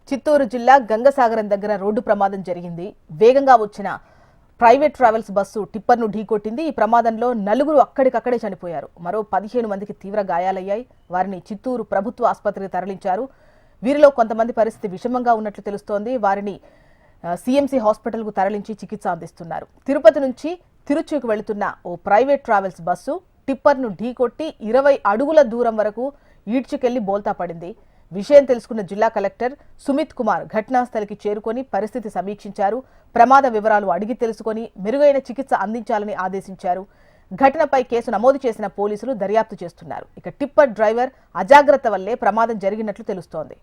చిత్తూరు జిల్లా గంగసాగరం దగ్గర రోడ్డు ప్రమాదం జరిగింది. వేగంగా వచ్చిన ప్రైవేట్ ట్రావెల్స్ బస్సు టిప్పర్ను ఢీకొట్టింది. ఈ ప్రమాదంలో నలుగురు అక్కడికక్కడే చనిపోయారు. మరో 15 మందికి తీవ్ర గాయాలయ్యాయి. వారిని చిత్తూరు ప్రభుత్వ ఆసుపత్రికి తరలించారు. వీరిలో కొంతమంది పరిస్థితి విషమంగా ఉన్నట్లు తెలుస్తోంది. వారిని సిఎంసి హాస్పిటల్కు తరలించి చికిత్స అందిస్తున్నారు. తిరుపతి నుంచి తిరుచుకు వెళుతున్న ఓ ప్రైవేట్ ట్రావెల్స్ బస్సు టిప్పర్ను ఢీకొట్టి 20 అడుగుల దూరం వరకు ఈడ్చుకెళ్లి బోల్తా పడింది. విషయం తెలుసుకున్న జిల్లా కలెక్టర్ సుమిత్ కుమార్ ఘటనాస్థలికి చేరుకొని పరిస్థితి సమీక్షించారు. ప్రమాద వివరాలు అడిగి తెలుసుకొని మెరుగైన చికిత్స అందించాలని ఆదేశించారు. ఘటనపై కేసు నమోదు చేసిన పోలీసులు దర్యాప్తు చేస్తున్నారు. ఇక టిప్పర్ డ్రైవర్ అజాగ్రత్త వల్లే ప్రమాదం జరిగినట్లు తెలుస్తోంది.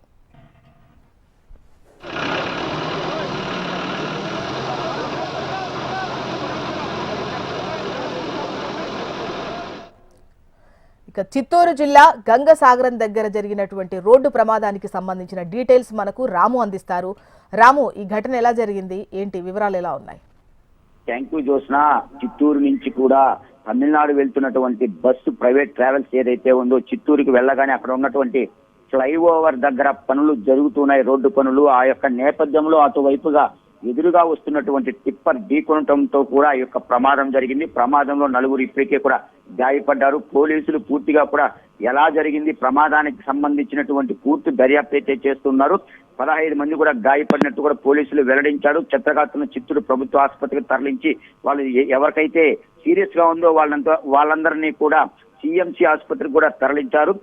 ఇక చిత్తూరు జిల్లా గంగసాగరం దగ్గర జరిగినటువంటి రోడ్డు ప్రమాదానికి సంబంధించిన డీటెయిల్స్ మనకు రాము అందిస్తారు. రాము, ఈ ఘటన ఎలా జరిగింది, ఏంటి వివరాలు ఎలా ఉన్నాయి? Thank you Josna. చిత్తూరు నుంచి కూడా తమిళనాడు వెళ్తున్నటువంటి బస్సు ప్రైవేట్ ట్రావెల్స్ ఏదైతే ఉందో చిత్తూరుకి వెళ్ళగానే అక్కడ ఉన్నటువంటి ఫ్లైఓవర్ దగ్గర పనులు జరుగుతున్నాయి, రోడ్డు పనులు. ఆ యొక్క నేపథ్యంలో అటువైపుగా ఎదురుగా వస్తున్నటువంటి టిప్పర్ ఢీకొనటంతో కూడా ఈ యొక్క ప్రమాదం జరిగింది. ప్రమాదంలో నలుగురు ఇప్పటికే కూడా గాయపడ్డారు. పోలీసులు పూర్తిగా కూడా ఎలా జరిగింది, ప్రమాదానికి సంబంధించినటువంటి పూర్తి దర్యాప్తు అయితే చేస్తున్నారు. 15 మంది కూడా గాయపడినట్టు కూడా పోలీసులు వెల్లడించారు. చిత్రకార్తను చిత్తూరు ప్రభుత్వ ఆసుపత్రికి తరలించి వాళ్ళు ఎవరికైతే సీరియస్ గా ఉందో వాళ్ళందరినీ కూడా సిఎంసి ఆసుపత్రికి కూడా తరలించారు.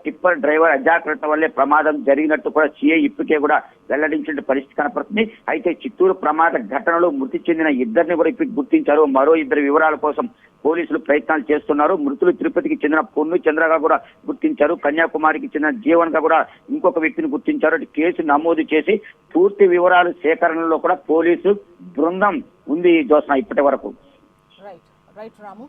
టిప్పర్ డ్రైవర్ అజాగ్రత్త వల్లే ప్రమాదం జరిగినట్టు కూడా సిఐ ఇప్పటికే కూడా వెల్లడించిన పరిస్థితి కనపడుతుంది. అయితే చిత్తూరు ప్రమాద ఘటనలో మృతి చెందిన ఇద్దరిని కూడా ఇప్పుడు గుర్తించారు. మరో 2 వివరాల కోసం పోలీసులు ప్రయత్నాలు చేస్తున్నారు. మృతులు తిరుపతికి చెందిన పొన్ను చంద్రగా కూడా గుర్తించారు. కన్యాకుమారికి చెందిన జీవన్ గా కూడా ఇంకొక వ్యక్తిని గుర్తించారు. కేసు నమోదు చేసి పూర్తి వివరాలు సేకరణలో కూడా పోలీసు బృందం ఉంది జోస్నా ఇప్పటి వరకు. రైట్ రాము.